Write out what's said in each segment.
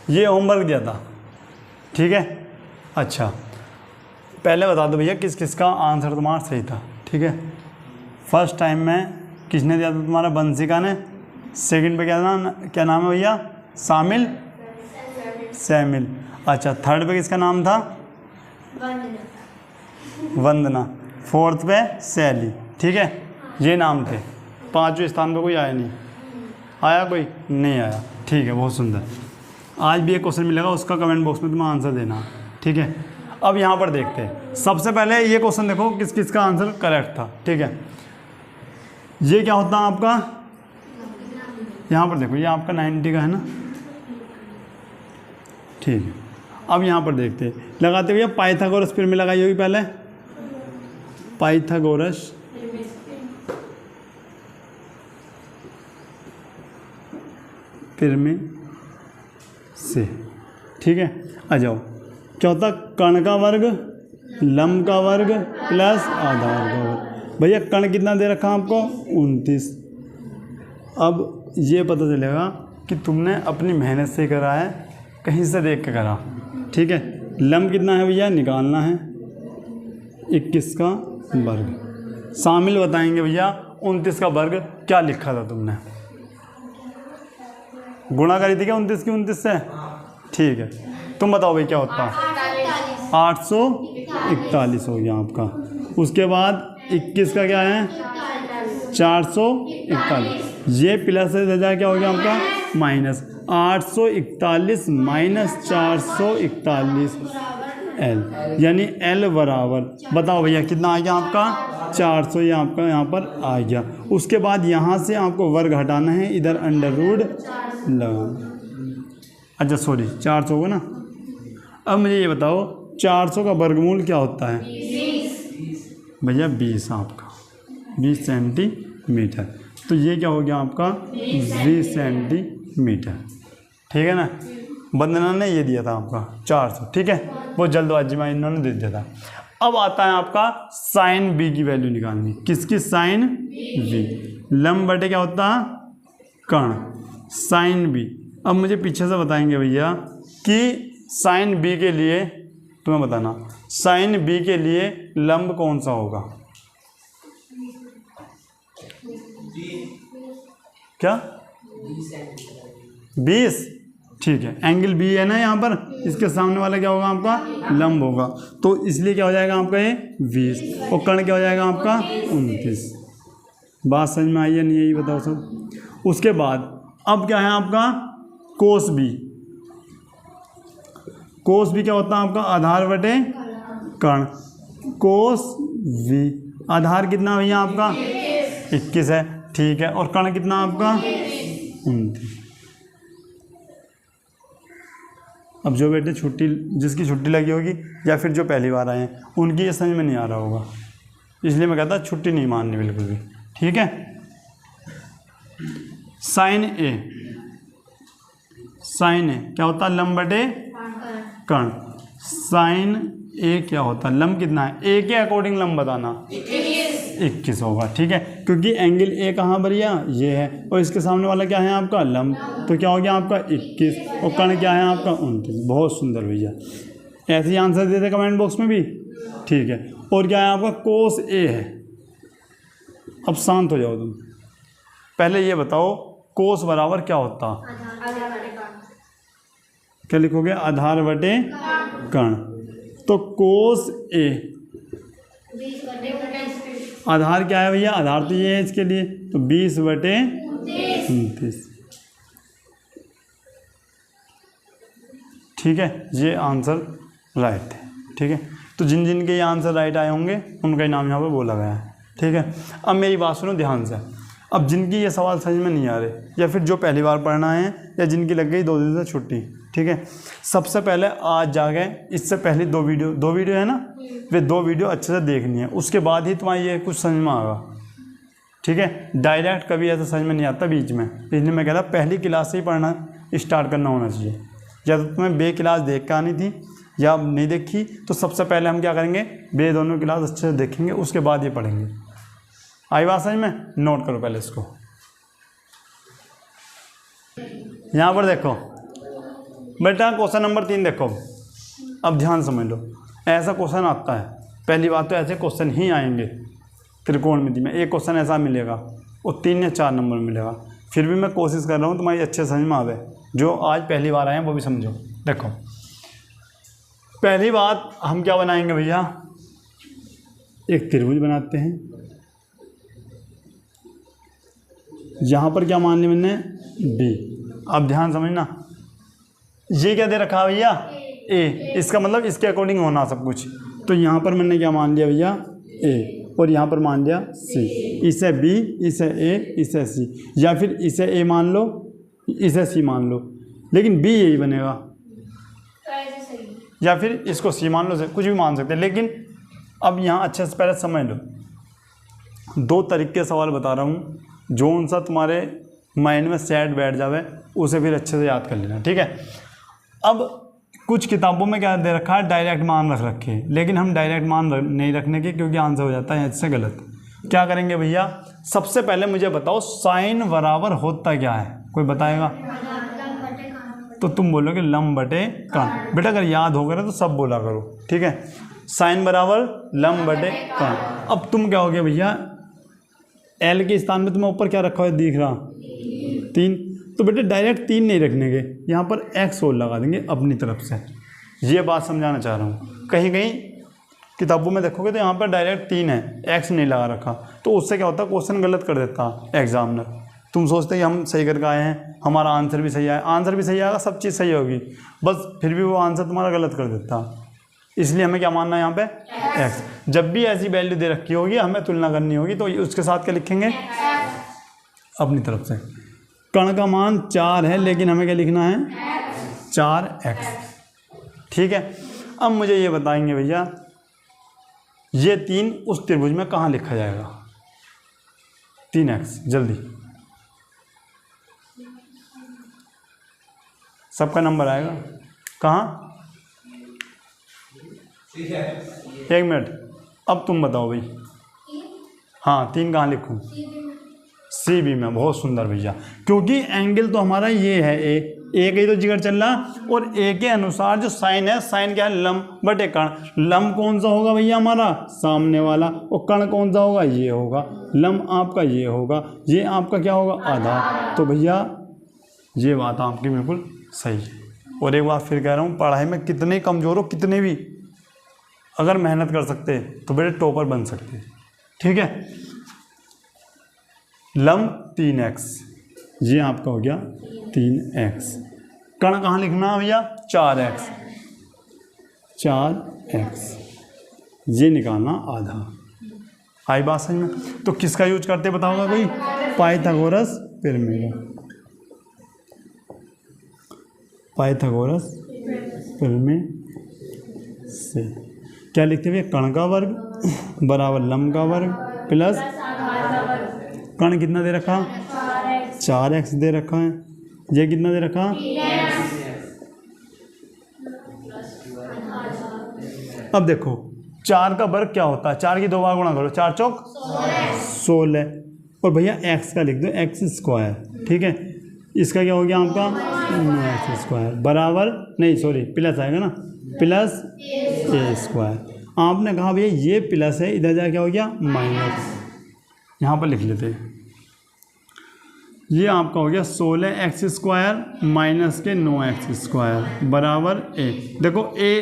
ये होमवर्क दिया था, ठीक है। अच्छा पहले बता दो भैया किस किस का आंसर तुम्हारा सही था, ठीक है। फर्स्ट टाइम में किसने दिया था तुम्हारा? वंशिका ने। सेकंड पे क्या नाम है भैया? शामिल, सैमिल। अच्छा थर्ड पे किसका नाम था? वंदना। फोर्थ पे शैली, ठीक है। ये नाम थे। पांचवें स्थान पे कोई आया नहीं? आया कोई? नहीं आया, ठीक है, बहुत सुंदर। आज भी एक क्वेश्चन मिलेगा, उसका कमेंट बॉक्स में तुम्हें आंसर देना, ठीक है। अब यहाँ पर देखते हैं, सबसे पहले ये क्वेश्चन देखो किस किस का आंसर करेक्ट था, ठीक है। ये क्या होता है आपका? यहाँ पर देखो, ये आपका 90 का है ना, ठीक है। अब यहाँ पर देखते हैं, लगाते हुए पाइथागोरस पिरामिड लगाई होगी पहले। पाइथागोरस पिरामिड से, ठीक है। आ जाओ, क्या होता? कर्ण का वर्ग, लंब का वर्ग प्लस आधार का वर्ग। भैया कर्ण कितना दे रखा आपको? 29। अब ये पता चलेगा कि तुमने अपनी मेहनत से करा है, कहीं से देख के करा, ठीक है। लंब कितना है भैया? निकालना है 21 का वर्ग। शामिल बताएंगे भैया 29 का वर्ग क्या लिखा था तुमने? गुणा करी थी क्या 29 की 29 से? ठीक है, तुम बताओ भाई क्या होता? 841 हो गया आपका। उसके बाद 21 का क्या है? 441। ये प्लस से जाए क्या हो गया आपका? माइनस। 841 माइनस 441 L, यानी L बराबर, बताओ भैया कितना आ गया आपका? 400। ये आपका यहाँ पर आ गया। उसके बाद यहाँ से आपको वर्ग हटाना है, इधर अंडर रूट लगाना। अच्छा सॉरी 400 होगा ना। अब मुझे ये बताओ 400 का वर्गमूल क्या होता है? 20 भैया, 20 आपका 20 सेंटीमीटर। तो ये क्या हो गया आपका? 20 सेंटीमीटर, ठीक है ना। वंदना ने ये दिया था आपका 400, ठीक है। वो जल्दबाजी में इन्होंने दे दिया था। अब आता है आपका साइन बी की वैल्यू निकालनी। किसकी? Sine B. लंब बटे क्या होता है? कर्ण। Sine B. अब मुझे पीछे से बताएंगे भैया कि साइन बी के लिए, तुम्हें बताना साइन बी के लिए लंब कौन सा होगा? क्या? 20, ठीक है। एंगल बी है ना यहाँ पर, इसके सामने वाला क्या होगा आपका? लंब होगा। तो इसलिए क्या हो जाएगा आपका? ये 20। और कर्ण क्या हो जाएगा आपका? 29। बात समझ में आई है नहीं? यही बताओ सब। उसके बाद अब क्या है आपका? कोस बी। कोस बी क्या होता है आपका? आधार बटे कर्ण। कोस बी आधार कितना भैया आपका? 21 है, ठीक है। और कर्ण कितना आपका? 29। अब जो बेटे छुट्टी, जिसकी छुट्टी लगी होगी या फिर जो पहली बार आए हैं, उनकी ये समझ में नहीं आ रहा होगा, इसलिए मैं कहता छुट्टी नहीं माननी बिल्कुल भी, ठीक है। साइन ए, साइन ए क्या होता है? लंब बटे कर्ण। साइन ए क्या होता है? लंब कितना है? ए के अकॉर्डिंग लंब बताना। 21 होगा, ठीक है। क्योंकि एंगल ए कहाँ भैया? ये है, और इसके सामने वाला क्या है आपका? लंब। तो क्या हो गया आपका? 21। और कर्ण क्या है आपका? 29। बहुत सुंदर भैया, ऐसे ही आंसर देते कमेंट बॉक्स में भी, ठीक है। और क्या है आपका? कोस ए है। अब शांत हो जाओ तुम, पहले ये बताओ कोस बराबर क्या होता? क्या लिखोगे? आधार बटे कर्ण। तो कोस ए, आधार क्या है भैया? आधार तो ये है इसके लिए, तो 20 बटे 29, ठीक है। ये आंसर राइट है, ठीक है। तो जिन जिन के ये आंसर राइट आए होंगे उनका ही नाम यहाँ पर बोला गया है, ठीक है। अब मेरी बात सुनो ध्यान से। अब जिनकी ये सवाल समझ में नहीं आ रहे, या फिर जो पहली बार पढ़ना है, या जिनकी लग गई 2 दिन से छुट्टी, ठीक है, सबसे पहले आज जाके इससे पहले 2 वीडियो है ना, वे 2 वीडियो अच्छे से देखनी है। उसके बाद ही तुम्हारा ये कुछ समझ में आएगा, ठीक है। डायरेक्ट कभी ऐसा समझ में नहीं आता बीच में, इसलिए मैं कह रहा पहली क्लास से ही पढ़ना स्टार्ट करना होना चाहिए। या तो तुम्हें बे क्लास देख के आनी थी या नहीं देखी, तो सबसे पहले हम क्या करेंगे? बे दोनों क्लास अच्छे से देखेंगे, उसके बाद ये पढ़ेंगे। आई बात समझ में? नोट करो पहले इसको। यहाँ पर देखो, बेटा क्वेश्चन नंबर 3 देखो, अब ध्यान समझ लो। ऐसा क्वेश्चन आता है, पहली बात तो ऐसे क्वेश्चन ही आएंगे त्रिकोणमिति में। एक क्वेश्चन ऐसा मिलेगा और 3 या 4 नंबर मिलेगा। फिर भी मैं कोशिश कर रहा हूँ तुम्हारी अच्छे समझ में आवे, जो आज पहली बार आए हैं वो भी समझो। देखो पहली बात हम क्या बनाएंगे भैया, एक त्रिभुज बनाते हैं। यहाँ पर क्या मान लिया मैंने, बी। अब ध्यान समझना, ये क्या दे रखा है भैया, ए। इसका मतलब इसके अकॉर्डिंग होना सब कुछ। तो यहाँ पर मैंने क्या मान लिया भैया, ए, और यहाँ पर मान लिया सी। इसे बी, इसे ए, इसे सी, या फिर इसे ए मान लो, इसे सी मान लो, लेकिन बी यही बनेगा। या फिर इसको सी मान लो, कुछ भी मान सकते हैं। लेकिन अब यहाँ अच्छे से पहले समझ लो, 2 तरीके के सवाल बता रहा हूँ, जो उनसा तुम्हारे माइंड में सेट बैठ जावे उसे फिर अच्छे से याद कर लेना, ठीक है। अब कुछ किताबों में क्या दे रखा है, डायरेक्ट मान रख रखे हैं, लेकिन हम डायरेक्ट मान नहीं रखने के, क्योंकि आंसर हो जाता है इससे गलत। क्या करेंगे भैया, सबसे पहले मुझे बताओ साइन बराबर होता क्या है, कोई बताएगा? तो तुम बोलोगे लंब बटे कर्ण। बेटा अगर याद हो गया तो सब बोला करो, ठीक है। साइन बराबर लंब बटे कर्ण। अब तुम क्या हो गया भैया, एल के स्थान में तुम्हें ऊपर क्या रखा है दिख रहा, 3। तो बेटे डायरेक्ट 3 नहीं रखने के, यहाँ पर एक्स और लगा देंगे अपनी तरफ से। ये बात समझाना चाह रहा हूँ। कहीं कहीं किताबों में देखोगे तो यहाँ पर डायरेक्ट 3 है, एक्स नहीं लगा रखा, तो उससे क्या होता है, क्वेश्चन गलत कर देता एग्जामिनर। तुम सोचते कि हम सही करके आए हैं, हमारा आंसर भी सही आया, आंसर भी सही आएगा, सब चीज़ सही होगी, बस फिर भी वो आंसर तुम्हारा गलत कर देता। इसलिए हमें क्या मानना है यहाँ पे, एक्स। जब भी ऐसी वैल्यू दे रखी होगी, हमें तुलना करनी होगी, तो उसके साथ क्या लिखेंगे, अपनी तरफ से। कर्ण का मान 4 है, लेकिन हमें क्या लिखना है, 4x, ठीक है। अब मुझे ये बताएंगे भैया, ये 3 उस त्रिभुज में कहाँ लिखा जाएगा, 3x, जल्दी सबका नंबर आएगा कहाँ, 1 मिनट। अब तुम बताओ भाई, हाँ 3 कहाँ लिखूँ, सी बी में। बहुत सुंदर भैया, क्योंकि एंगल तो हमारा ये है ए का ही तो जिगर चल रहा, और ए के अनुसार जो साइन है, साइन क्या है, लंब बटे कर्ण। लंब कौन सा होगा भैया हमारा, सामने वाला, और कर्ण कौन सा होगा, ये होगा। लंब आपका ये होगा, ये आपका क्या होगा, आधा। तो भैया ये बात आपकी बिल्कुल सही है। और एक बात फिर कह रहा हूँ, पढ़ाई में कितने कमज़ोर हो, कितने भी अगर मेहनत कर सकते तो बेटे टॉपर बन सकते, ठीक है। लंब 3x, ये आपका हो गया 3x। कर्ण कहाँ लिखना है भैया, 4x, 4x, ये निकालना आधा। आई बात समझ में? तो किसका यूज करते बताओगा कोई, पाइथागोरस पिरामिड, पाइथागोरस पिरामिड से क्या लिखते हैं, कर्ण का वर्ग बराबर लंब का वर्ग प्लस कर्ण कितना दे रखा, 4x दे रखा है, ये कितना दे रखा, अब देखो 4 का वर्ग क्या होता है, 4 की 2 बार गुणा करो, 4 चौक 16, और भैया x का लिख दो x स्क्वायर, ठीक है। इसका क्या हो गया आपका, x स्क्वायर बराबर, नहीं सॉरी प्लस आएगा ना, प्लस a स्क्वायर। आपने कहा भैया ये प्लस है, इधर जा क्या हो गया माइनस, यहाँ पर लिख लेते हैं। ये आपका हो गया 16x स्क्वायर माइनस के 9x स्क्वायर बराबर a। देखो a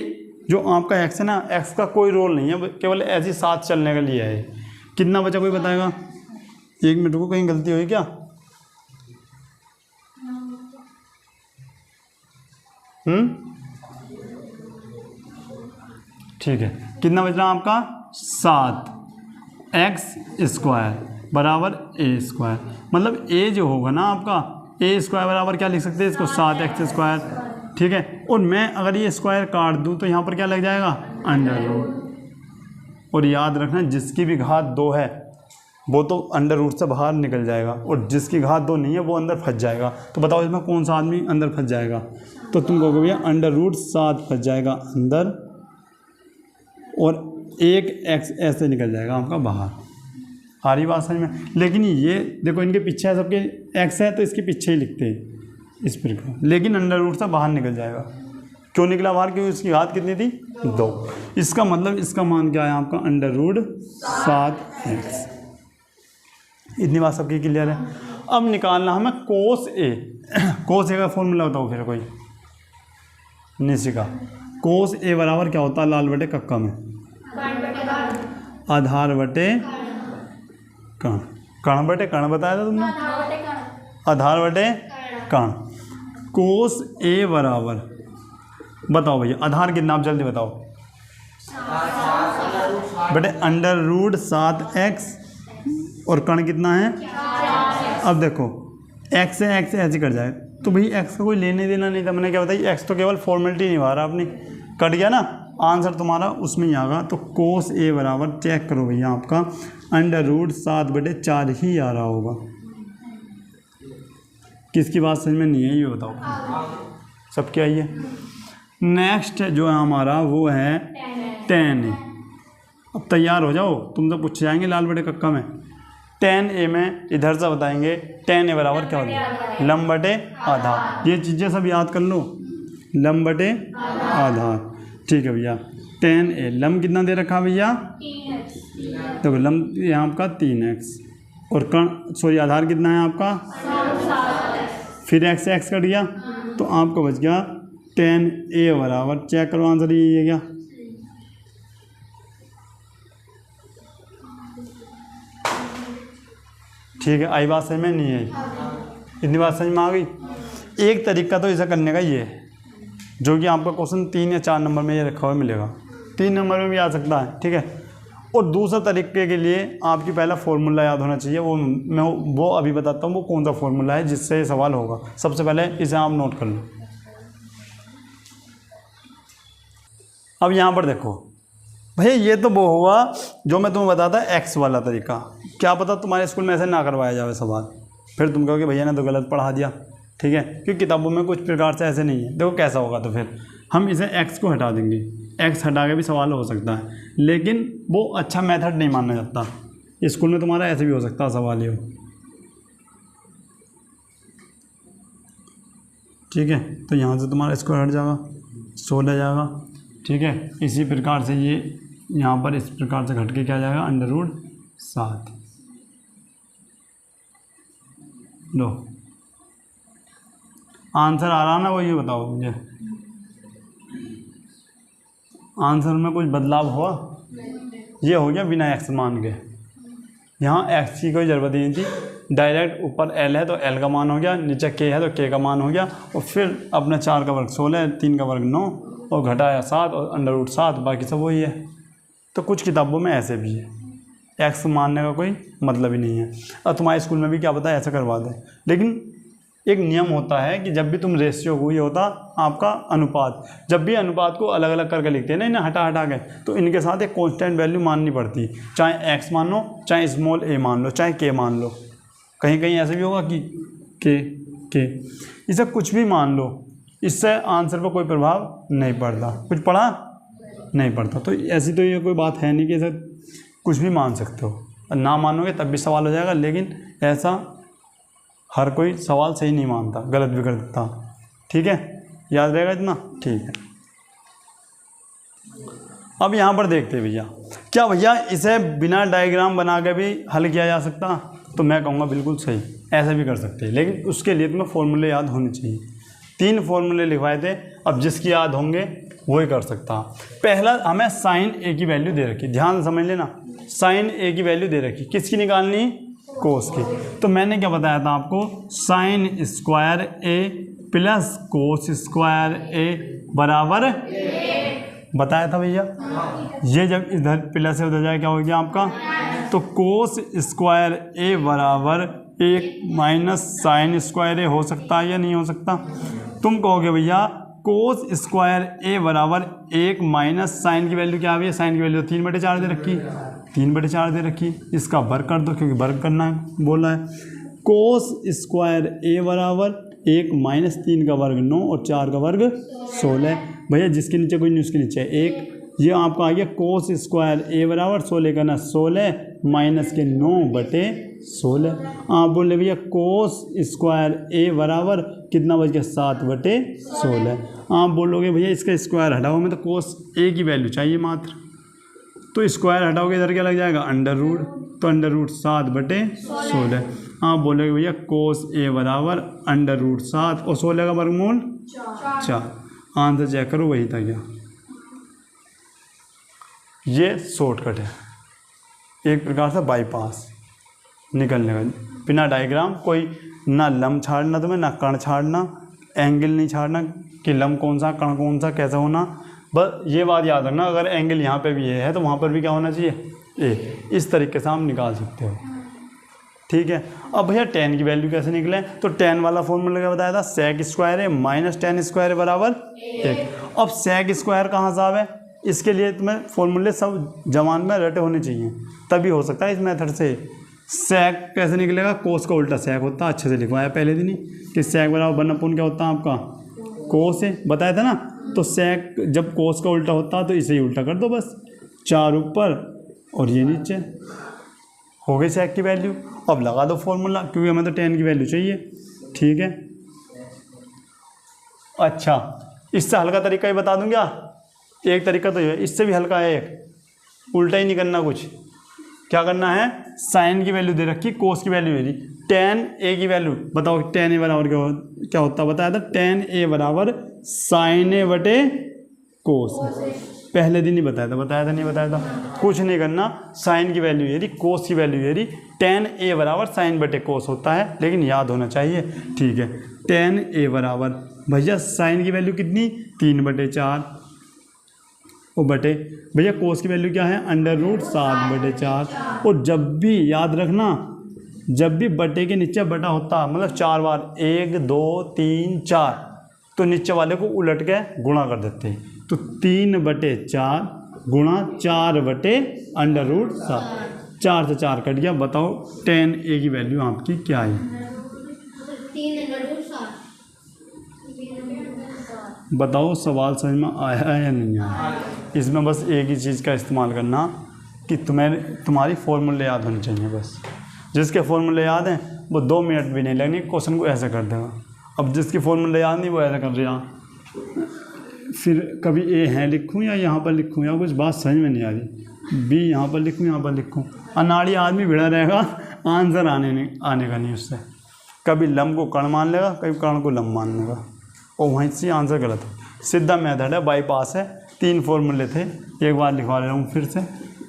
जो आपका x है ना, x का कोई रोल नहीं है, केवल ऐसे साथ चलने के लिए है। कितना बचा कोई बताएगा, 1 मिनट को, कहीं गलती हुई क्या, ठीक है। कितना बच रहा आपका, 7x स्क्वायर बराबर a स्क्वायर। मतलब a जो होगा ना आपका, a स्क्वायर बराबर क्या लिख सकते हैं इसको, 7x स्क्वायर, ठीक है। और मैं अगर ये स्क्वायर काट दूं तो यहाँ पर क्या लग जाएगा, अंडर रूट। और याद रखना जिसकी भी घात 2 है वो तो अंडर रूट से बाहर निकल जाएगा, और जिसकी घात 2 नहीं है वो अंदर फंस जाएगा। तो बताओ इसमें कौन सा आदमी अंदर फंस जाएगा, तो तुम कहोगे भैया अंडर रूट 7 फंस जाएगा अंदर, और 1x ऐसे निकल जाएगा आपका बाहर। आ रही बात समझ में? लेकिन ये देखो इनके पीछे है, सबके x है तो इसके पीछे ही लिखते हैं, इस प्रकार, लेकिन अंडर रूट से बाहर निकल जाएगा। क्यों निकला बाहर? क्योंकि इसकी घात कितनी थी? 2। इसका मतलब इसका मान क्या है आपका? Under root 7x। इतनी बात सबकी क्लियर है। अब निकालना हमें कोस ए। कोस ए का फॉर्मूला बताओ फिर कोई निशिका। कोस ए बराबर क्या होता है लाल बटे कक्का में? आधार बटे कण। कण बटे कण बताया था तुमने? आधार बटे कण। कोस ए बराबर, बताओ भैया आधार कितना, आप जल्दी बताओ। बटे अंडर रूट 7x और कण कितना है? अब देखो x से x ऐसे कट जाए तो भाई x का कोई लेने देना नहीं था। मैंने क्या बताया, x तो केवल फॉर्मेलिटी निभा रहा आपने, कट गया ना, आंसर तुम्हारा उसमें ही आगा। तो कोस ए बराबर चेक करो भैया, आपका अंडर रूट 7/4 ही आ रहा होगा। किसकी बात समझ में नहीं है ये बताओ? सबकी आई है। नेक्स्ट जो है हमारा वो है tan ए। अब तैयार हो जाओ, तुम तो पूछ जाएंगे लाल बटे कक्का में। tan ए में इधर से बताएंगे tan ए बराबर क्या होता है? लंब बटे आधार। ये चीज़ें सब याद कर लो, लंब बटे आधार। ठीक है भैया। tan ए लंब कितना दे रखा भैया? देखो लंब यहाँ आपका 3x और कण सॉरी आधार कितना है आपका? फिर x से x कट गया तो आपको बच गया tan ए बराबर, चेक करो आंसर यही है क्या? ठीक है, आई बात समझ में? नहीं आई? इतनी बात समझ में आ गई? एक तरीका तो इसे करने का ये है, जो कि आपका क्वेश्चन 3 या 4 नंबर में ये रखा हुआ मिलेगा, 3 नंबर में भी आ सकता है। ठीक है। और दूसरा तरीके के लिए आपकी पहला फॉर्मूला याद होना चाहिए। वो मैं वो अभी बताता हूँ वो कौन सा फॉर्मूला है जिससे सवाल होगा। सबसे पहले इसे आप नोट कर लो। अब यहाँ पर देखो भैया, ये तो वो हुआ जो मैं तुम्हें बताता एक्स वाला तरीका। क्या पता तुम्हारे स्कूल में ऐसे ना करवाया जाए सवाल, फिर तुम कहोगे भैया ने तो गलत पढ़ा दिया। ठीक है, क्योंकि किताबों में कुछ प्रकार से ऐसे नहीं है। देखो कैसा होगा, तो फिर हम इसे एक्स को हटा देंगे, एक्स हटा के भी सवाल हो सकता है, लेकिन वो अच्छा मेथड नहीं माना जाता। स्कूल में तुम्हारा ऐसे भी हो सकता है सवाल ये। ठीक है, तो यहाँ से तुम्हारा स्क्वायर हट जाएगा, 16 जाएगा। ठीक है, इसी प्रकार से ये यहाँ पर इस प्रकार से घट के क्या जाएगा? Under root 7। लो आंसर आ रहा ना, वो ये बताओ मुझे, आंसर में कुछ बदलाव हुआ? ये हो गया बिना एक्स मान के। यहाँ एक्स की कोई ज़रूरत ही नहीं थी, डायरेक्ट ऊपर एल है तो एल का मान हो गया, नीचे के है तो के का मान हो गया, और फिर अपने 4 का वर्ग 16, 3 का वर्ग 9 और घटाया 7 और अंडर रूट 7, बाकी सब वही है। तो कुछ किताबों में ऐसे भी है, एक्स मानने का कोई मतलब ही नहीं है। और तुम्हारे स्कूल में भी क्या पता है ऐसा करवा दें, लेकिन एक नियम होता है कि जब भी तुम रेशियो को, ये होता आपका अनुपात, जब भी अनुपात को अलग अलग करके लिखते हैं ना, इन्हें हटा हटा के, तो इनके साथ एक कांस्टेंट वैल्यू माननी पड़ती, चाहे एक्स मान लो, चाहे स्मॉल ए मान लो, चाहे के मान लो। कहीं कहीं ऐसे भी होगा कि के इसे कुछ भी मान लो, इससे आंसर पर कोई प्रभाव नहीं पड़ता, कुछ पड़ा नहीं पड़ता। तो ऐसी तो ये कोई बात है नहीं कि ऐसा कुछ भी मान सकते हो, ना मानोगे तब भी सवाल हो जाएगा, लेकिन ऐसा हर कोई सवाल सही नहीं मानता, गलत भी कर देता। ठीक है, याद रहेगा इतना? ठीक है। अब यहाँ पर देखते हैं भैया, क्या भैया इसे बिना डायग्राम बना के भी हल किया जा सकता? तो मैं कहूँगा बिल्कुल सही, ऐसे भी कर सकते हैं, लेकिन उसके लिए तुम्हें फॉर्मूले याद होने चाहिए। 3 फॉर्मूले लिखवाए थे, अब जिसकी याद होंगे वही कर सकता। पहला, हमें साइन ए की वैल्यू दे रखी, ध्यान से समझ लेना, साइन ए की वैल्यू दे रखी, किसकी निकालनी? कोस की। तो मैंने क्या बताया था आपको? साइन स्क्वायर ए प्लस कोस स्क्वायर ए बराबर बताया था भैया। ये जब इधर प्लस से उधर जाए क्या हो गया आपका? तो कोस स्क्वायर ए बराबर 1 माइनस साइन स्क्वायर ए हो सकता है या नहीं हो सकता? तुम कहोगे भैया कोस स्क्वायर ए बराबर 1 माइनस साइन की वैल्यू क्या आ रही है? साइन की वैल्यू 3/4 दे रखी, 3/4 दे रखी, इसका वर्ग कर दो क्योंकि वर्ग करना है बोला है। कोस स्क्वायर ए बराबर 1 माइनस 3 का वर्ग 9 और 4 का वर्ग 16। भैया जिसके नीचे कोई नहीं उसके नीचे 1, ये आपका आ गया कोस स्क्वायर ए बराबर 16 का ना 16 माइनस के 9/16। आप बोल रहे भैया कोस स्क्वायर ए बराबर कितना बच गया 7/16। आप बोलोगे भैया इसका स्क्वायर हटाओ, हमें तो कोस ए की वैल्यू चाहिए मात्र, तो स्क्वायर हटाओगे इधर क्या लग जाएगा अंडर रूट, तो अंडर रूट 7/16। आप बोलोगे भैया कोस ए बराबर अंडर रूट 7 और 16 का वर्गमूल 4। आंसर चेक करो वही था क्या। ये शॉर्टकट है, एक प्रकार से बाईपास निकलने का, बिना डायग्राम कोई ना लंब छाड़ना तुम्हें, ना कण छाड़ना, एंगल नहीं छाड़ना कि लंब कौन सा कण कौन सा कैसा होना। बस ये बात याद रखना, अगर एंगल यहाँ पे भी ये है तो वहाँ पर भी क्या होना चाहिए ए। इस तरीके से हम निकाल सकते हो, ठीक है। अब भैया tan की वैल्यू कैसे निकले, तो tan वाला फॉर्मूला क्या बताया था, sec स्क्वायर है माइनस tan स्क्वायर बराबर 1। अब sec स्क्वायर कहाँ से आवे, इसके लिए तुम्हें फॉर्मूले सब जबान में रटे होने चाहिए, तभी हो सकता है इस मेथड से। sec कैसे निकलेगा, कोस का उल्टा sec होता है, अच्छे से लिखवाया पहले दिन ही कि sec बराबर 1/, क्या होता है आपका कोस है, बताया था ना। तो sec जब कोस का उल्टा होता है तो इसे ही उल्टा कर दो बस, 4 ऊपर और ये नीचे, हो गई sec की वैल्यू। अब लगा दो फॉर्मूला, क्योंकि हमें तो tan की वैल्यू चाहिए, ठीक है। अच्छा, इससे हल्का तरीका ही बता दूं क्या, एक तरीका तो ये है, इससे भी हल्का है एक, उल्टा ही नहीं करना कुछ। क्या करना है, साइन की वैल्यू दे रखी, कोस की वैल्यू दे रही, tan a की वैल्यू बताओ, tan a बराबर क्या होता है बताया था, tan a बराबर साइन a बटे कोस। पहले दिन ही बताया था नहीं बताया था, कुछ नहीं करना, साइन की वैल्यू ये रही, कोस की वैल्यू ये रही, tan a बराबर साइन बटे कोस होता है, लेकिन याद होना चाहिए, ठीक है। tan a बराबर भैया साइन की वैल्यू कितनी 3/4 और बटे भैया कोस की वैल्यू क्या है अंडर रूट 7/4। और जब भी याद रखना, जब भी बटे के नीचे बटा होता मतलब 4 बार 1 2 3 4, तो नीचे वाले को उलट के गुणा कर देते हैं, तो 3/4 गुणा 4/√7, 4 से 4 कट गया। बताओ tan a की वैल्यू आपकी क्या है, बताओ सवाल समझ में आया या नहीं आया। इसमें बस एक ही चीज़ का इस्तेमाल करना कि तुम्हारी फॉर्मूले याद होने चाहिए बस। जिसके फॉर्मूले याद हैं वो 2 मिनट भी नहीं लगने, क्वेश्चन को ऐसे कर देगा। अब जिसकी फॉर्मूले याद नहीं वो ऐसा कर रहा, फिर कभी ए है लिखूँ या यहाँ पर लिखूँ, या कुछ बात समझ में नहीं आ रही, बी यहाँ पर लिखूँ यहाँ पर लिखूँ, अनाड़ी आदमी भिड़ा रहेगा, आंसर आने का नहीं उससे। कभी लंब को कण मान लेगा, कभी कण को लंब मान लेगा, और वहीं से आंसर गलत हो। सीधा मेथड है, बाईपास है। 3 फॉर्मूले थे, एक बार लिखवा ले रहा हूँ फिर से।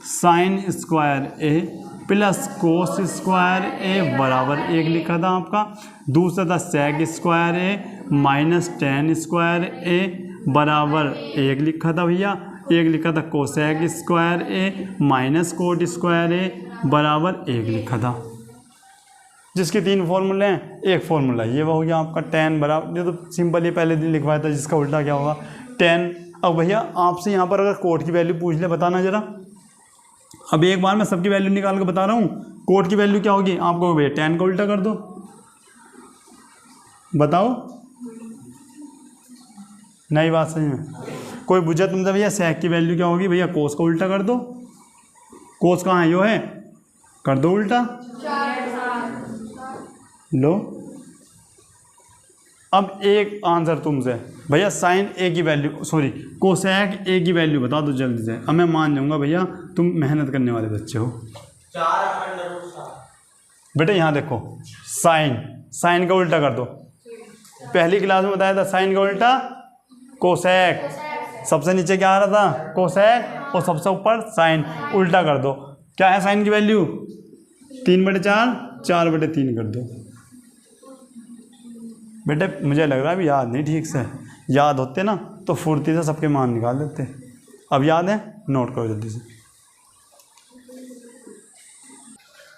साइन स्क्वायर ए प्लस कोस स्क्वायर ए बराबर 1 लिखा था आपका। दूसरा था सेक स्क्वायर ए माइनस टेन स्क्वायर ए बराबर 1 लिखा था भैया। एक लिखा था कोसेक स्क्वायर ए माइनस कोट स्क्वायर ए बराबर 1 लिखा था। जिसके 3 फॉर्मूले हैं, एक फॉर्मूला ये हो गया आपका टेन बराबर, ये तो सिंपल ही पहले दिन लिखवाया था, जिसका उल्टा क्या होगा टेन। अब भैया आपसे यहाँ पर अगर कोट की वैल्यू पूछ ले, बताना जरा। अब एक बार मैं सबकी वैल्यू निकाल के बता रहा हूँ। कोट की वैल्यू क्या होगी, आपको भैया टेन का उल्टा कर दो, बताओ नई बात सही में कोई पूछा तुमसे भैया सेक की वैल्यू क्या होगी, भैया कोस का उल्टा कर दो। कोस कहाँ है, यो है, कर दो उल्टा, लो। अब एक आंसर तुमसे, भैया साइन ए की वैल्यू सॉरी कोसेक ए की वैल्यू बता दो जल्दी से। अब मैं मान जाऊंगा भैया तुम मेहनत करने वाले बच्चे हो। बेटा यहाँ देखो, साइन का उल्टा कर दो। पहली क्लास में बताया था साइन का उल्टा कोसेक, सबसे नीचे क्या आ रहा था कोसेक और सबसे ऊपर साइन, उल्टा कर दो। क्या है साइन की वैल्यू 3/4, 4/3 कर दो। बेटे मुझे लग रहा है अभी याद नहीं ठीक से, याद होते ना तो फुर्ती से सबके मान निकाल देते। अब याद है, नोट करो जल्दी से।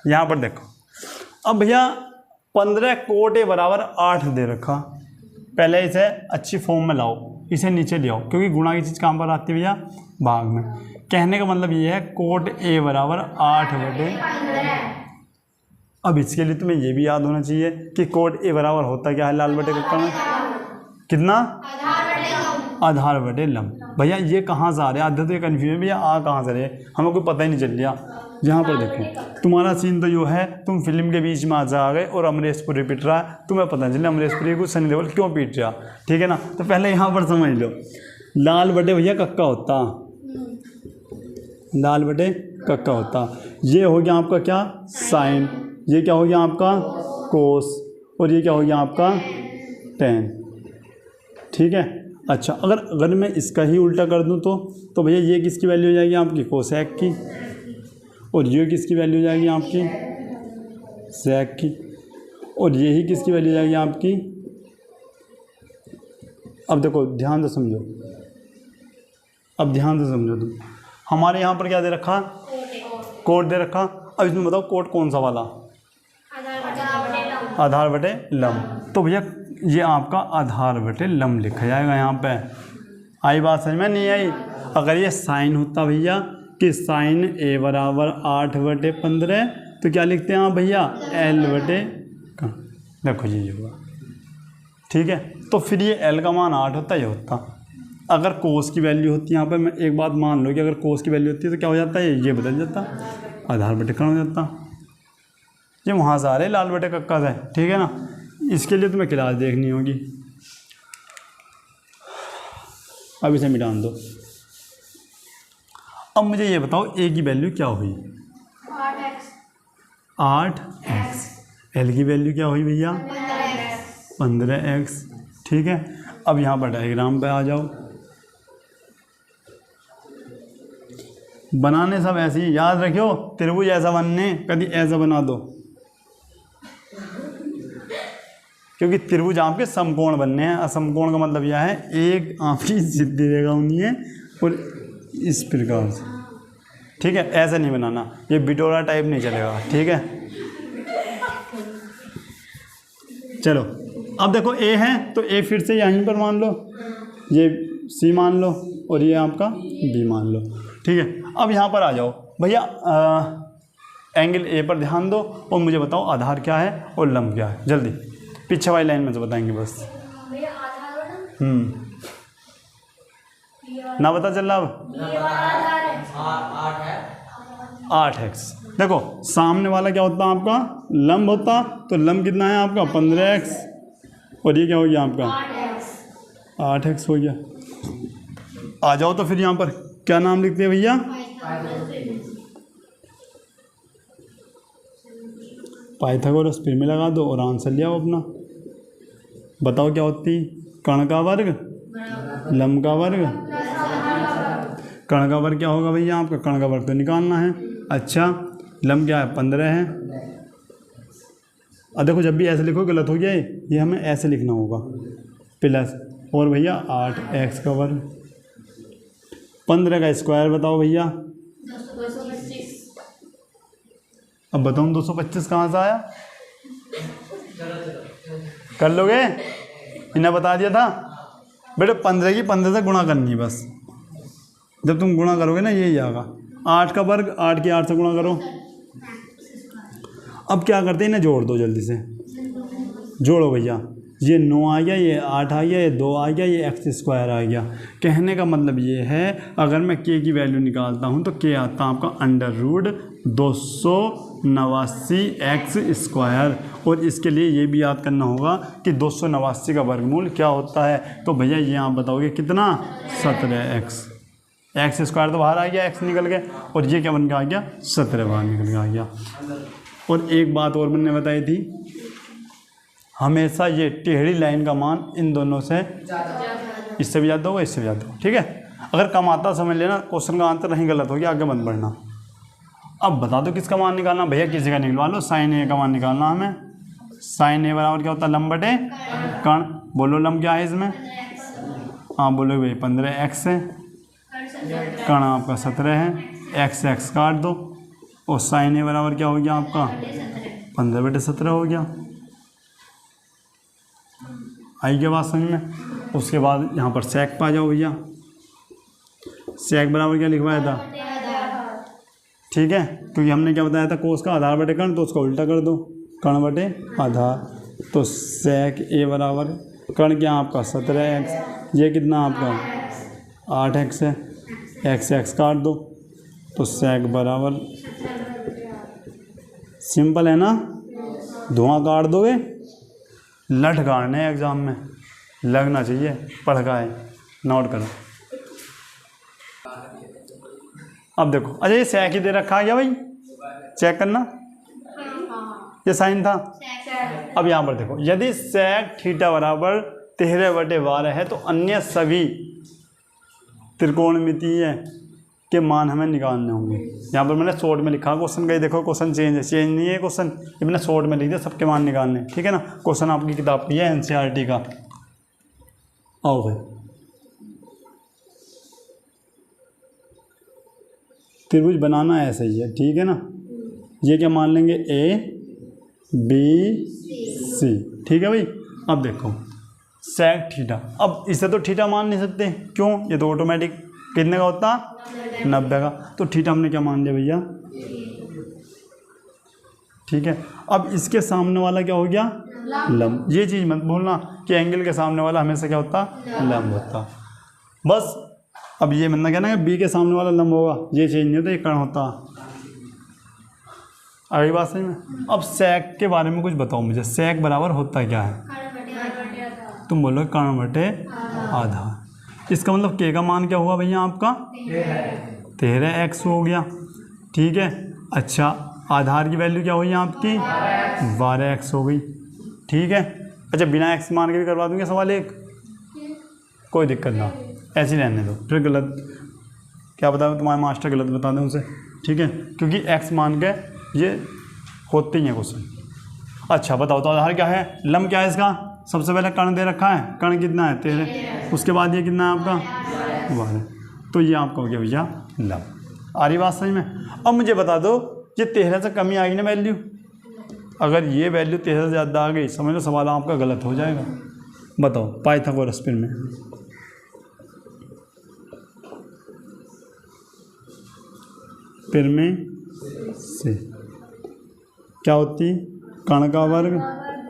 यहाँ पर देखो, अब भैया 15 कोट ए बराबर 8 दे रखा। पहले इसे अच्छी फॉर्म में लाओ, इसे नीचे ले आओ, क्योंकि गुणा की चीज़ कहाँ पर आती है भैया, भाग में। कहने का मतलब ये है कोट ए बराबर 8/। अब इसके लिए तुम्हें ये भी याद होना चाहिए कि कोट ए बराबर होता क्या है लाल बटे कक्का में, कितना आधार बटे लंब। भैया ये कहाँ से आ रहे हैं, आधे तो ये कन्फ्यूजन भैया आ कहाँ से रहे, हमें कोई पता ही नहीं चल रहा। यहाँ पर देखो तुम्हारा सीन तो यो है, तुम फिल्म के बीच में आ गए और अमरीश पुरी पिट रहा है, तुम्हें पता नहीं चला अमरीश पुरी को सनी देओल क्यों पीट रहा, ठीक है ना। तो पहले यहाँ पर समझ लो, लाल बटे भैया कक्का होता, लाल बटे कक्का होता। ये हो गया आपका क्या, साइन, ये क्या हो गया आपका कोस, और ये क्या हो गया आपका टेन, ठीक है। अच्छा अगर मैं इसका ही उल्टा कर दूं तो भैया ये किसकी वैल्यू हो जाएगी आपकी, कोसेक की, और ये किसकी वैल्यू हो जाएगी आपकी, सेक की, और ये ही किसकी वैल्यू हो जाएगी आपकी। अब देखो ध्यान से समझो, अब ध्यान से समझो तुम, हमारे यहाँ पर क्या दे रखा, कोट दे रखा। अब इसमें बताओ कोट कौन सा वाला, आधार बटे लंब। तो भैया ये आपका आधार बटे लंब लिखा जाएगा यहाँ पे। आई बात समझ में, नहीं आई। अगर ये साइन होता भैया कि साइन ए बराबर 8/15, तो क्या लिखते हैं आप भैया, एल बटे, देखो ये होगा, ठीक है। तो फिर ये एल का मान 8 होता, ये होता। अगर कोस की वैल्यू होती है यहाँ पे, मैं एक बात मान लो कि अगर कोस की वैल्यू होती है तो क्या हो जाता है, ये बदल जाता, आधार बटे कण हो जाता। ये वहाँ से आ रहे लाल बटे कक्का से, ठीक है ना। इसके लिए तुम्हें क्लास देखनी होगी। अब इसे मिटान दो। अब मुझे ये बताओ ए की वैल्यू क्या हुई, 8x, एल की वैल्यू क्या हुई भैया, 15x, ठीक है। अब यहाँ पर डायग्राम पे आ जाओ, बनाने सब ऐसे ही याद रखियो, त्रिभुज ऐसा बनने कभी ऐसा बना दो, क्योंकि त्रिभुज आपके समकोण बनने हैं। असमकोण का मतलब यह है एक आपकी सीधी रेखा होनी है और इस प्रकार से, ठीक है। ऐसा नहीं बनाना, ये बिटोरा टाइप नहीं चलेगा, ठीक है। चलो अब देखो ए है तो ए फिर से यहीं पर मान लो, ये सी मान लो और ये आपका बी मान लो, ठीक है। अब यहाँ पर आ जाओ भैया, एंगल ए पर ध्यान दो और मुझे बताओ आधार क्या है और लंब क्या है, जल्दी पीछे वाली लाइन में से बताएंगे बस। ना पता चल रहा अब, 8x। देखो सामने वाला क्या होता है आपका, लंब होता, तो लंब कितना है आपका 15x, और ये क्या हो गया आपका 8x हो गया। आ जाओ तो फिर यहाँ पर क्या नाम लिखते हैं भैया, पाइथागोरस फिर में लगा दो और आंसर ले आओ अपना। बताओ क्या होती, कर्ण का वर्ग, लंब का वर्ग, कर्ण का वर्ग क्या होगा भैया आपका, कर्ण का वर्ग तो निकालना है। अच्छा लंब क्या है, 15 है। अब देखो जब भी ऐसे लिखो गलत हो गया, ये हमें ऐसे लिखना होगा, प्लस और भैया 8x का वर्ग, 15 का स्क्वायर बताओ भैया, अब बताओ 225 कहाँ से आया, कर लोगे, इन्हें बता दिया था बेटे। 15 की 15 से गुणा करनी है बस, जब तुम गुणा करोगे ना यही आएगा, 8 का वर्ग 8 की 8 से गुणा करो। अब क्या करते हैं, इन्हें जोड़ दो जल्दी से, जोड़ो भैया, ये 9 आ गया, ये 8 आ गया, ये 2 आ गया, ये x स्क्वायर आ गया। कहने का मतलब ये है अगर मैं k की वैल्यू निकालता हूँ तो k आता है आपका √289x स्क्वायर। और इसके लिए ये भी याद करना होगा कि 289 का वर्गमूल क्या होता है। तो भैया ये आप बताओगे कितना, 17x, x स्क्वायर तो बाहर आ गया, x निकल गया, और ये क्या बन के आ गया, 17 बाहर निकल के आ गया। और एक बात और मैंने बताई थी, हमेशा ये टेढ़ी लाइन का मान इन दोनों से, इससे भी ज़्यादा होगा, इससे भी ज़्यादा होगा, ठीक है। अगर कम आता समझ लेना, क्वेश्चन का आंसर नहीं गलत हो गया, आगे मत बढ़ना। अब बता दो किसका मान निकालना, भैया किसी का निकलवा लो, साइन ए का मान निकालना हमें। साइन ए बराबर क्या होता है, लंब बटे कर्ण। बोलो लंब क्या है इसमें, हाँ बोलो भाई 15x है, कर्ण आपका 17 है, x काट दो, और साइन ए बराबर क्या हो गया आपका 15/17 हो गया। आई क्या बात समझ में। उसके बाद यहाँ पर सेक पा जाओ भैया, सेक बराबर क्या लिखवाया था, ठीक है, क्योंकि हमने क्या बताया था, कोस का आधार बटे कर्ण, तो उसका उल्टा कर दो, कर्ण बटे आधार। तो सेक ए बराबर कर्ण क्या आपका 17x, ये कितना आपका 8x है, x से x काट दो तो sec बराबर, सिंपल है ना, धुआं काट दोगे, लठ काटने एग्जाम में लगना चाहिए, पढ़ का है, नोट करो। अब देखो, अच्छा ये sec ही दे रखा है क्या भाई, चेक करना, ये साइन था। अब यहाँ पर देखो, यदि sec थीटा बराबर 13/12 है तो अन्य सभी त्रिकोणमितीय के मान हमें निकालने होंगे। यहाँ पर मैंने शॉर्ट में लिखा क्वेश्चन का, देखो क्वेश्चन चेंज नहीं है क्वेश्चन, ये मैंने शॉर्ट में लिख दिया, सबके मान निकालने, ठीक है ना। क्वेश्चन आपकी किताब की है एनसीईआरटी का। आओ भाई, त्रिभुज बनाना ऐसा ही है, ठीक है ना। ये क्या मान लेंगे, ए बी सी, ठीक है भाई। अब देखो sec थीटा, अब इसे तो थीटा मान नहीं सकते, क्यों, ये तो ऑटोमेटिक कितने का होता, 90 का, तो थीटा हमने क्या मान लिया भैया, ठीक है। अब इसके सामने वाला क्या हो गया, लंब। ये चीज़ मत भूलना कि एंगल के सामने वाला हमेशा क्या होता, लंब होता, बस। अब ये मतलब क्या ना, बी के सामने वाला लंब होगा, ये चीज़ नहीं होता, ये कर्ण होता। अगली बात सही में। अब sec के बारे में कुछ बताओ मुझे, sec बराबर होता क्या है, तुम बोलो कर्ण बटे आधार। इसका मतलब k का मान क्या हुआ भैया आपका, 13x हो गया, ठीक है। अच्छा, आधार की वैल्यू क्या हुई आपकी, 12x हो गई, ठीक है। अच्छा, बिना x मान के भी करवा दूंगे सवाल एक, कोई दिक्कत ना, ऐसे ही रहने दो, फिर गलत क्या बता, तुम्हारे मास्टर गलत बता दें उसे, ठीक है, क्योंकि x मान के ये होते ही हैं क्वेश्चन। अच्छा बताओ, तो आधार क्या है, लंब क्या है इसका, सबसे पहले कर्ण दे रखा है, कर्ण कितना है 13, उसके बाद ये कितना है आपका 12, तो ये आपका हो गया भैया लंब। आ रही बात सही में। अब मुझे बता दो, ये 13 से कमी आ गई ना वैल्यू, अगर ये वैल्यू 13 से ज़्यादा आ गई, समझ लो सवाल आपका गलत हो जाएगा। बताओ पाइथागोरस फिर में, फिर में से क्या होती, कर्ण का वर्ग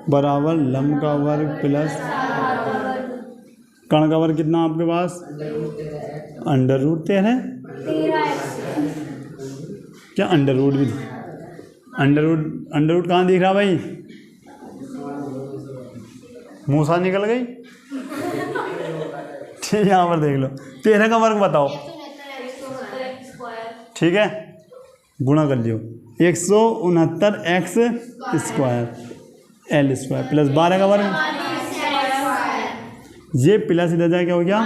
बराबर लंब का वर्ग प्लस, कर्ण का वर्ग कितना आपके पास, √13, क्या अंडर भी, अंडर कहाँ दिख रहा भाई, मुँह सा निकल गई, ठीक है, यहाँ पर देख लो, 13 का वर्ग बताओ, ठीक है, गुणा कर लियो, 169x square L square plus 12 का वर्ग, ये प्लस इधर जाए क्या हो गया।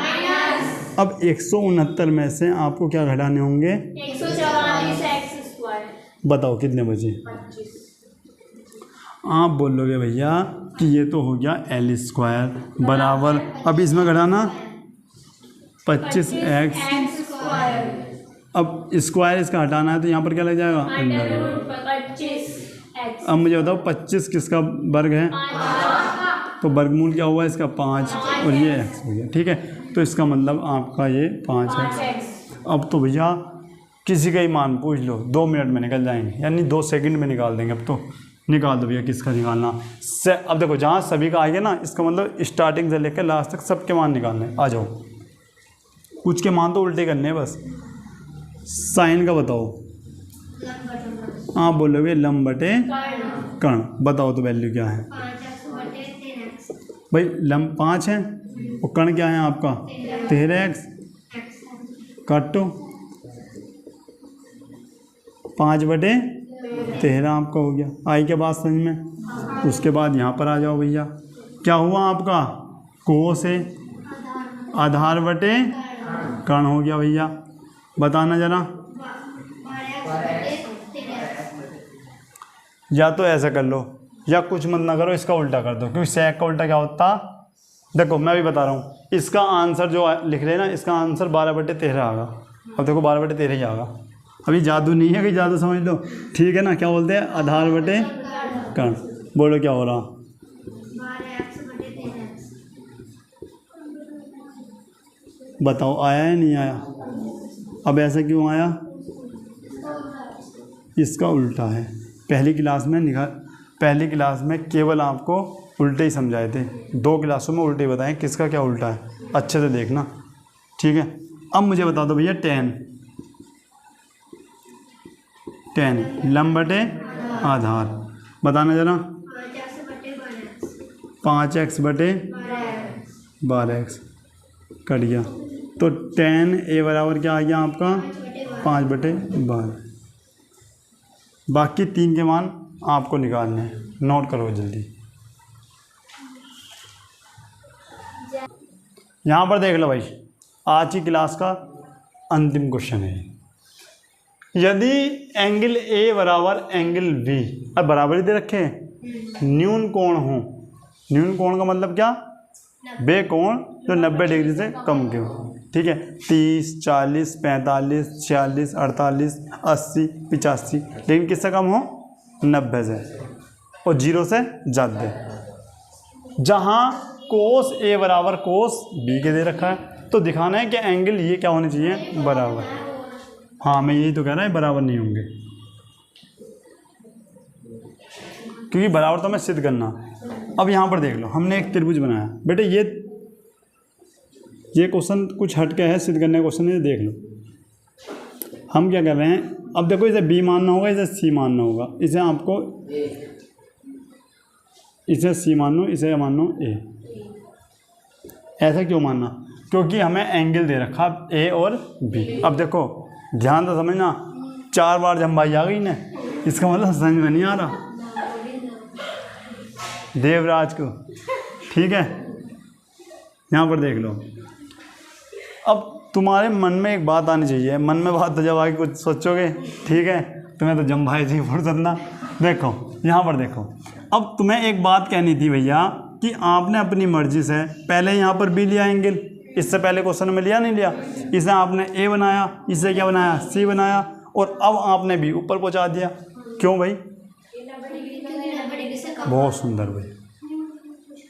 अब 169 में से आपको क्या घटाने होंगे, 144x स्क्वायर, बताओ कितने बचे, आप बोलोगे भैया कि ये तो हो गया L स्क्वायर बराबर, अब इसमें घटाना 25x, अब स्क्वायर इसका हटाना है तो यहाँ पर क्या लग जाएगा, अब मुझे बताओ 25 किसका वर्ग है, तो वर्गमूल क्या हुआ इसका 5, और ये x हो गया, ठीक है। तो इसका मतलब आपका ये 5x। अब तो भैया किसी का ही मान पूछ लो, 2 मिनट में निकल जाएंगे, यानी 2 सेकंड में निकाल देंगे। अब तो निकाल दो भैया, किसका निकालना अब देखो, जहाँ सभी का आ गया ना, इसका मतलब स्टार्टिंग से लेकर लास्ट तक सबके मान निकालने। आ जाओ, कुछ के मान तो उल्टे करने हैं बस। साइन का बताओ, आप बोलोगे लंब बटे कर्ण, बताओ तो वैल्यू क्या है भाई, लंब 5 है और कर्ण क्या है आपका 13x, काटो 5/13 आपका हो गया। आई के बाद समझ में, उसके बाद यहाँ पर आ जाओ भैया, क्या हुआ आपका कोस है, आधार बटे कर्ण हो गया भैया, बताना जरा। या तो ऐसा कर लो या कुछ मत ना करो, इसका उल्टा कर दो, क्योंकि sec का उल्टा क्या होता, देखो मैं भी बता रहा हूँ, इसका आंसर जो लिख रहे हैं ना, इसका आंसर 12/13 आएगा। अब देखो 12/13 ही आएगा, अभी जादू नहीं है कि जादू समझ लो, ठीक है ना। क्या बोलते हैं, आधार बटे कर्ण, बोलो क्या हो रहा, बताओ आया है नहीं आया। अब ऐसा क्यों आया, इसका उल्टा है। पहली क्लास में केवल आपको उल्टे ही समझाए थे, 2 क्लासों में उल्टे बताएं किसका क्या उल्टा है, अच्छे से देखना, ठीक है। अब मुझे बता दो भैया tan लंब बटे आधार, बताना जरा। 5x बटे 12x कट गया, तो tan a बराबर क्या आ गया आपका 5/12। बाकी 3 के मान आपको निकालने हैं, नोट करो जल्दी। यहाँ पर देख लो भाई, आज की क्लास का अंतिम क्वेश्चन है। यदि एंगल ए बराबर एंगल बी, अब बराबर ही दे रखे हैं, न्यून कोण हो, न्यून कोण का मतलब क्या, वे कोण जो 90 डिग्री से कम के हो, ठीक है। 30, 40, 45, 46, 48, 80, 85, लेकिन किससे कम हो, 90 से, और 0 से ज़्यादा। जहाँ कोस ए बराबर कोस बी के दे रखा है, तो दिखाना है कि एंगल ये क्या होने चाहिए, बराबर। हाँ, मैं यही तो कह रहा है, बराबर नहीं होंगे, क्योंकि बराबर तो हमें सिद्ध करना। अब यहाँ पर देख लो, हमने एक त्रिभुज बनाया बेटे, ये क्वेश्चन कुछ हट के है, सिद्ध करने का क्वेश्चन है, देख लो। हम क्या कर रहे हैं, अब देखो इसे बी मानना होगा, इसे सी मानना होगा, इसे आपको इसे सी मानो, इसे मानो ए। ऐसा क्यों मानना, क्योंकि हमें एंगल दे रखा ए और बी। अब देखो ध्यान से समझना, 4 बार जम्बाई आ गई ना, इसका मतलब समझ में नहीं आ रहा देवराज को, ठीक है। यहाँ पर देख लो, अब तुम्हारे मन में एक बात आनी चाहिए, मन में बात तो जब आगे कुछ सोचोगे, ठीक है, तुम्हें तो जम्बाई थी फुर्सत ना। देखो यहाँ पर देखो, अब तुम्हें एक बात कहनी थी भैया कि आपने अपनी मर्जी से पहले यहाँ पर बी लिया एंगल, इससे पहले क्वेश्चन में लिया नहीं लिया, इसे आपने ए बनाया, इसे क्या बनाया, सी बनाया, और अब आपने बी ऊपर पहुँचा दिया। क्यों भाई, बहुत सुंदर भाई,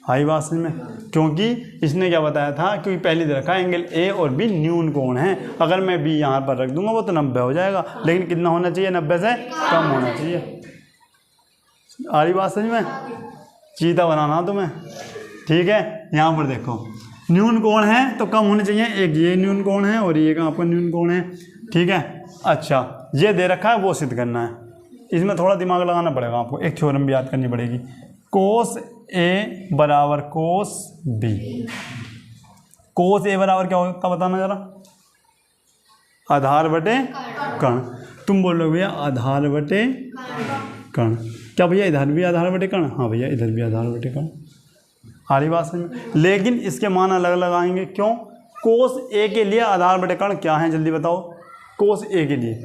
आई बात समझ में। क्योंकि इसने क्या बताया था, क्योंकि पहले दे रखा एंगल ए और बी न्यून कोण है, अगर मैं बी यहाँ पर रख दूंगा वो तो 90 हो जाएगा, लेकिन कितना होना चाहिए, 90 से कम होना चाहिए। आ रही बात समझ में, चीता बनाना तुम्हें, ठीक है। यहाँ पर देखो न्यून कोण है तो कम होने चाहिए, एक ये न्यून कोण है और ये आपका न्यून कोण है, ठीक है। अच्छा, ये दे रखा है, वो सिद्ध करना है, इसमें थोड़ा दिमाग लगाना पड़ेगा आपको, एक थ्योरम भी याद करनी पड़ेगी। कोस ए बराबर कोस बी, कोस ए बराबर क्या होगा बताना जरा, आधार बटे कर्ण। तुम बोल रहे हो भैया आधार बटे कर्ण, क्या भैया इधर भी आधार बटे कर्ण, हाँ भैया इधर भी आधार बटे कर्ण, हारी बात समझ में। लेकिन इसके मान अलग अलग आएंगे, क्यों, कोस ए के लिए आधार बटे कर्ण क्या है, जल्दी बताओ, कोस ए के लिए,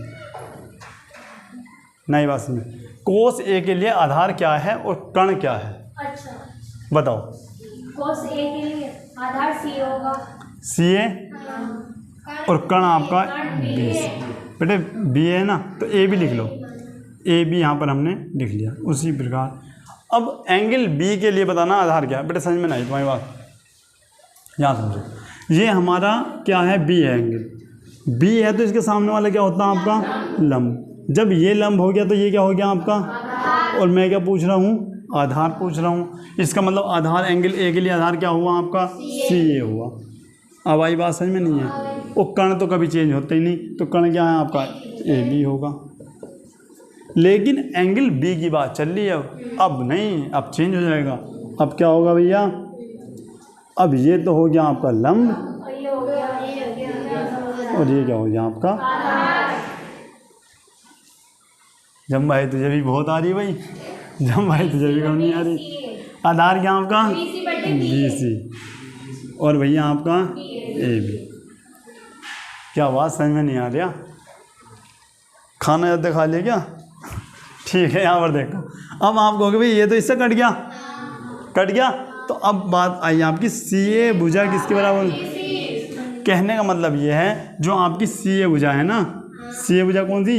नहीं बात समझ, कोस ए के लिए आधार क्या है और कर्ण क्या है, अच्छा बताओ। कोस ए के लिए आधार सी होगा, सी ए, और कर्ण आपका बी। बेटे बी है ना, तो ए भी लिख लो, ए बी यहाँ पर हमने लिख लिया। उसी प्रकार अब एंगल बी के लिए बताना आधार क्या है, बेटे समझ में नहीं तुम्हारी बात, यहाँ समझो। ये हमारा क्या है, बी है, एंगल बी है, तो इसके सामने वाला क्या होता है आपका लंब। जब ये लंब हो गया तो ये क्या हो गया आपका, और मैं क्या पूछ रहा हूँ, आधार पूछ रहा हूँ। इसका मतलब आधार एंगल ए के लिए आधार क्या हुआ आपका, सी ए हुआ। अब आई बात समझ में नहीं है, वो कर्ण तो कभी चेंज होता ही नहीं, तो कर्ण क्या है आपका, ए बी होगा। लेकिन एंगल बी की बात चल रही है, अब नहीं, अब चेंज हो जाएगा। अब क्या होगा भैया, अब ये तो हो गया आपका लंब, और ये क्या हो गया आपका, जब भाई तुझे भी बहुत आ रही भाई, जब भाई तुझे भी कम नहीं आ रही। आधार क्या आपका, बी सी, और भैया आपका ए बी। क्या बात समझ में नहीं आ रहा, खाना ज़्यादा खा लिया क्या, ठीक है। यहाँ पर देखो, अब आप कहोगे भाई ये तो इससे कट गया, कट गया, तो अब बात आई आपकी सी ए भुजा किसके बराबर। कहने का मतलब ये है, जो आपकी सी ए भुजा है ना, सी ए भुजा कौन सी,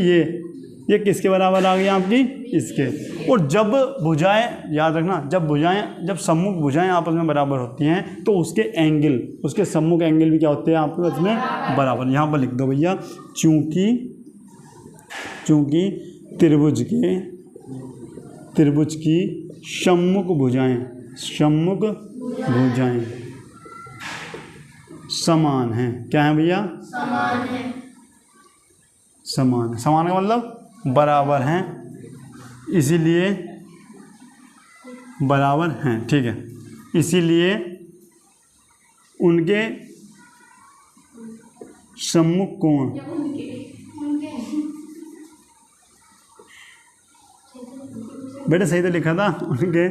ये किसके बराबर आ गई आपकी, इसके। और जब भुजाएं, याद रखना, जब सम्मुख भुजाएं आपस में बराबर होती हैं तो उसके एंगल, उसके सम्मुख एंगल भी क्या होते हैं आपके उसमें बराबर। यहाँ पर लिख दो भैया, चूँकि त्रिभुज की सम्मुख भुजाएं सम्मुख भुजाएं समान हैं। क्या है भैया? समान है। समान। समान का मतलब बराबर हैं, इसीलिए बराबर हैं। ठीक है, इसीलिए उनके सम्मुख कोण, बेटा सही तो लिखा था, उनके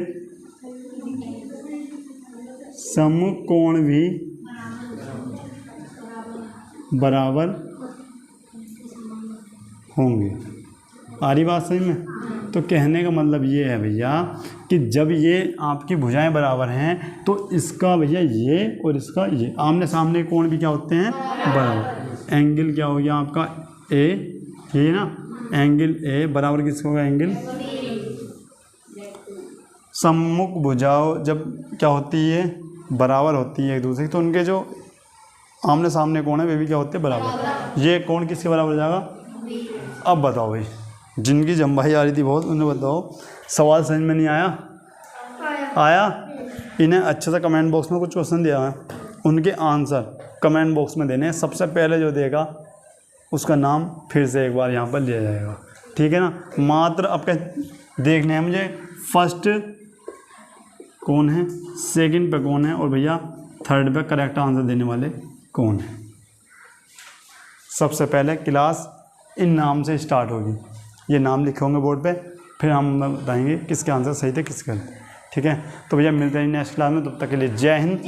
सम्मुख कोण भी बराबर होंगे। आ रही बात सही में? तो कहने का मतलब ये है भैया कि जब ये आपकी भुजाएं बराबर हैं तो इसका भैया ये और इसका ये आमने सामने कोण भी क्या होते हैं? बराबर। एंगल क्या हो गया आपका? ए, ये ना एंगल ए बराबर किसका होगा? एंगल। सम्मुख भुजाओं जब क्या होती है? बराबर होती है एक दूसरे की, तो उनके जो आमने सामने कोण है वे भी क्या होते हैं? बराबर। ये कोण किसके बराबर हो जाएगा? अब बताओ भाई, जिनकी जम्भाई आ रही थी बहुत, उन्हें बताओ सवाल समझ में नहीं आया? आया? इन्हें अच्छे से कमेंट बॉक्स में कुछ क्वेश्चन दिया है, उनके आंसर कमेंट बॉक्स में देने हैं। सबसे पहले जो देगा उसका नाम फिर से एक बार यहाँ पर लिया जाएगा। ठीक है ना? मात्र आपके देखने हैं मुझे फर्स्ट कौन है, सेकंड पे कौन है और भैया थर्ड पे करेक्ट आंसर देने वाले कौन है। सबसे पहले क्लास इन नाम से स्टार्ट होगी, ये नाम लिखे होंगे बोर्ड पे, फिर हम बताएंगे किसके आंसर सही थे किसके गलत। ठीक है, तो भैया मिलते हैं नेक्स्ट क्लास में, तब तक के लिए जय हिंद।